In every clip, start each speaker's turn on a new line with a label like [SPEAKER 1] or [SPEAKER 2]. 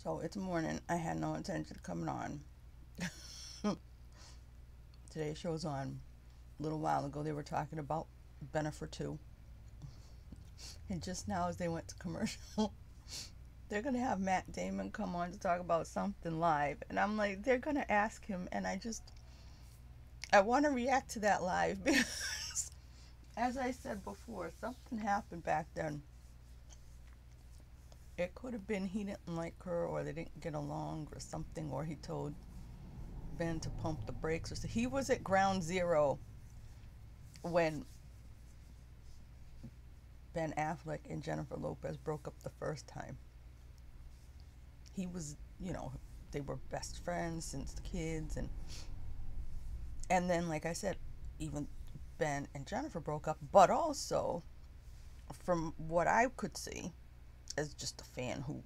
[SPEAKER 1] So it's morning. I had no intention of coming on. Today's show's on. A little while ago, they were talking about Bennifer 2. And just now, as they went to commercial, they're going to have Matt Damon come on to talk about something live. And I'm like, they're going to ask him. And I want to react to that live because, as I said before, something happened back then. It could have been he didn't like her, or they didn't get along, or something, or he told Ben to pump the brakes. Or so. He was at ground zero when Ben Affleck and Jennifer Lopez broke up the first time. He was, they were best friends since the kids, and then, like I said, even Ben and Jennifer broke up. But also, from what I could see, as just a fan who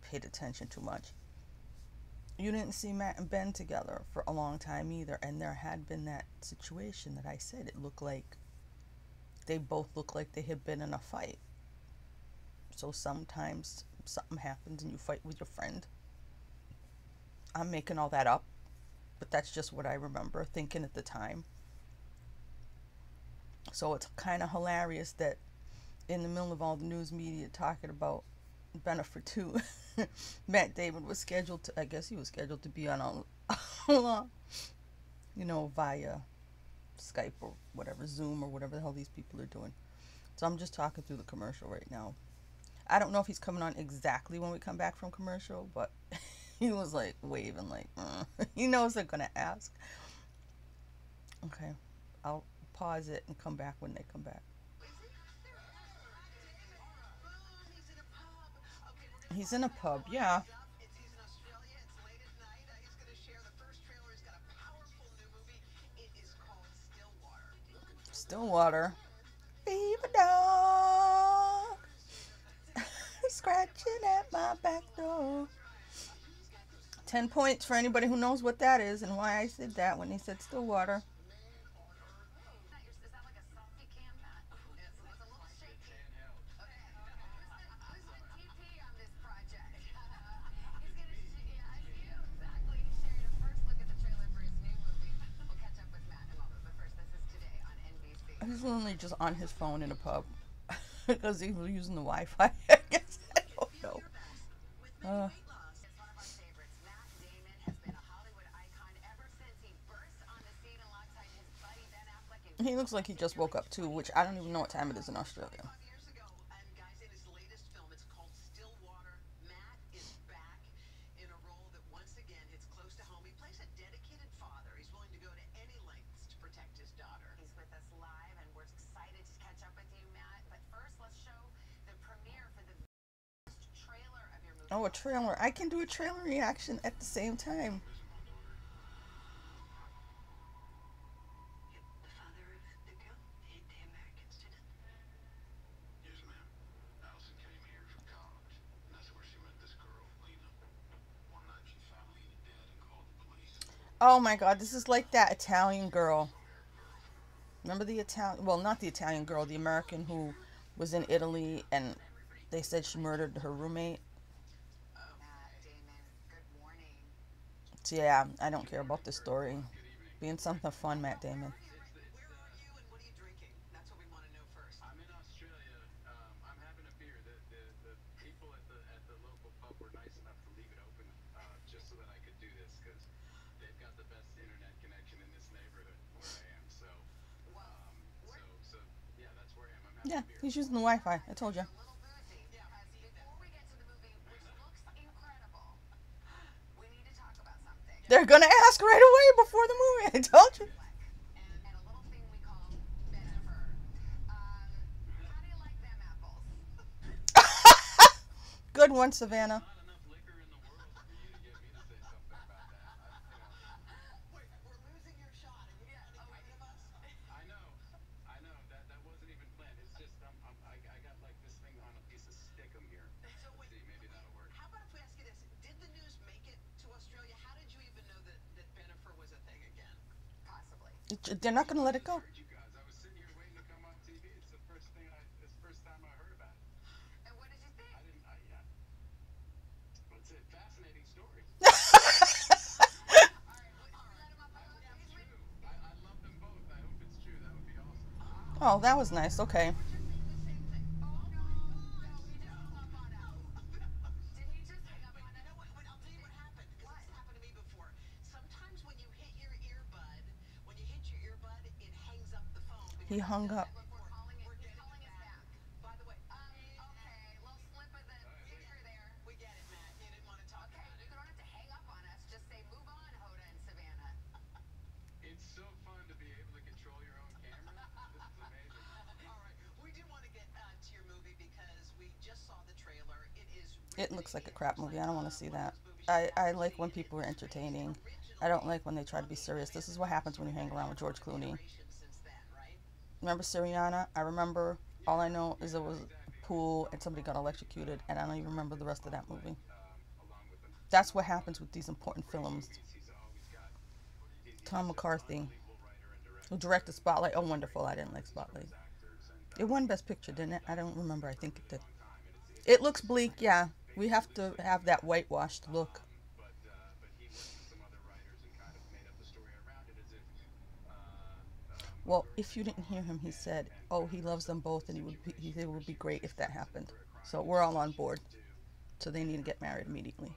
[SPEAKER 1] paid attention too much, you didn't see Matt and Ben together for a long time either. And there had been that situation that I said. It looked like they both looked like they had been in a fight. So sometimes something happens and you fight with your friend. I'm making all that up, but that's just what I remember thinking at the time. So it's kind of hilarious that in the middle of all the news media talking about Bennifer 2, Matt Damon was scheduled to, I guess he was scheduled to be on via Skype or whatever, Zoom or whatever the hell these people are doing. So I'm just talking through the commercial right now. I don't know if he's coming on exactly when we come back from commercial, but he was like waving like, he knows they're going to ask. Okay, I'll pause it and come back when they come back. He's in a pub, yeah. Stillwater. Fever dog. Scratching at my back door. 10 points for anybody who knows what that is and why I said that when he said Stillwater. He's only just on his phone in a pub because he was using the Wi-Fi. I guess I don't know. He looks like he just woke up too, which I don't even know what time it is in Australia. Oh, a trailer. I can do a trailer reaction at the same time. Oh my god, this is like that Italian girl. Remember the Italian, well, not the Italian girl, the American who was in Italy and they said she murdered her roommate? So yeah, I don't care about this story. Being something fun, Matt Damon. Yeah, he's using the Wi-Fi. I told you. They're gonna ask right away before the movie. I told you. Good one, Savannah. They're not gonna let it go. Oh, that was nice. Okay. He hung up. It looks like a crap movie. I don't want to see that. I like when people are entertaining. I don't like when they try to be serious. This is what happens when you hang around with George Clooney. Remember Syriana? I remember. All I know is it was a pool and somebody got electrocuted, and I don't even remember the rest of that movie. That's what happens with these important films. Tom McCarthy, who directed Spotlight. Oh, wonderful. I didn't like Spotlight. It won Best Picture, didn't it? I don't remember. I think it did. It looks bleak, yeah. We have to have that whitewashed look. Well, if you didn't hear him, he said, "Oh, he loves them both, and it would be great if that happened." So we're all on board. So they need to get married immediately.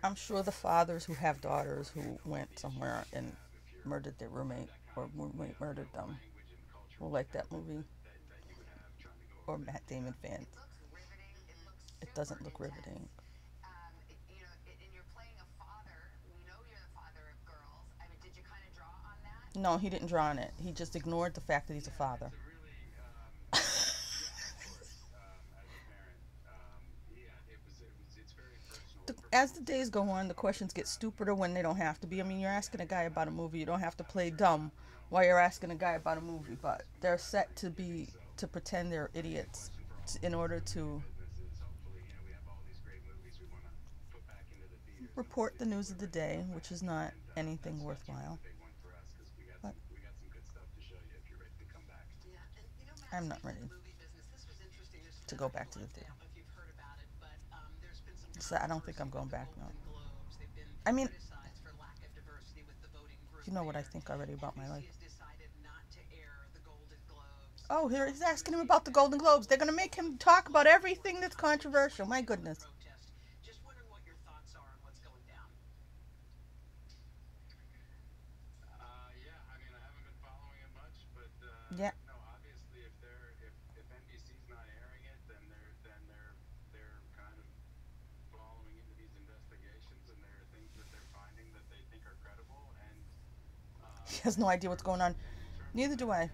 [SPEAKER 1] I'm sure the fathers who have daughters who went somewhere and murdered their roommate or roommate murdered them will like that movie. Or Matt Damon fans. It doesn't look riveting. No, he didn't draw on it. He just ignored the fact that he's a father. As the days go on, the questions get stupider when they don't have to be. I mean, you're asking a guy about a movie. You don't have to play dumb while you're asking a guy about a movie, but they're set to pretend they're idiots in order to report the news of the day, which is not anything worthwhile. But I'm not ready to go back to the theater. So I don't think I'm going back now. I mean, you know what I think already about my life. Oh, here he's asking him about the Golden Globes. They're going to make him talk about everything that's controversial. My goodness. Yeah. He has no idea what's going on. Neither do I.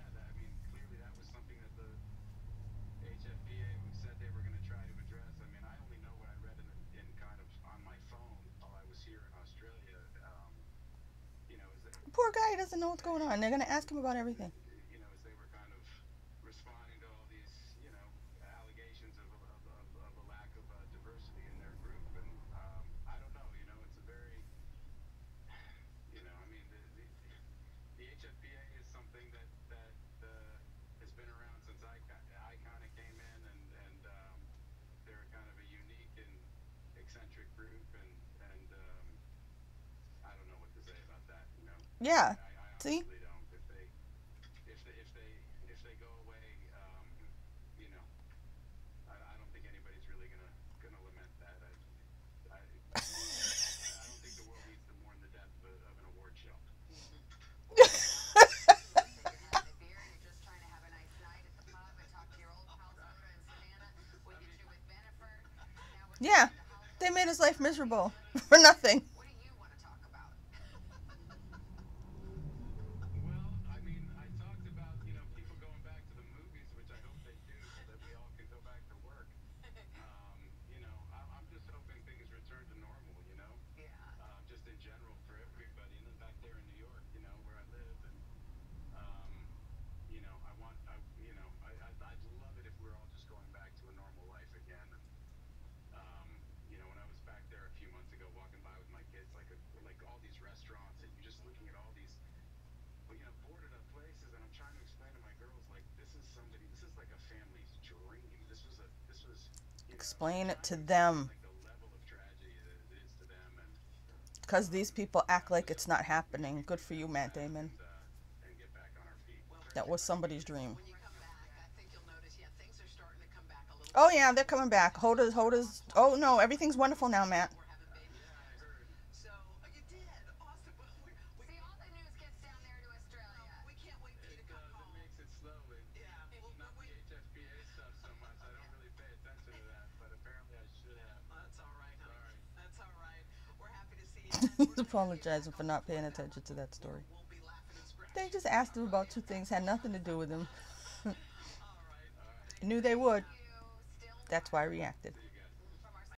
[SPEAKER 1] Poor guy doesn't know what's going on. They're going to ask him about everything. Yeah. See? Yeah. They made his life miserable for nothing. Explain it to them. Because these people act like it's not happening. Good for you, Matt Damon. That was somebody's dream. Oh yeah, they're coming back. Hoda's. Oh no, everything's wonderful now, Matt. He's apologizing for not paying attention to that story. They just asked him about two things, had nothing to do with him. Knew they would. That's why I reacted.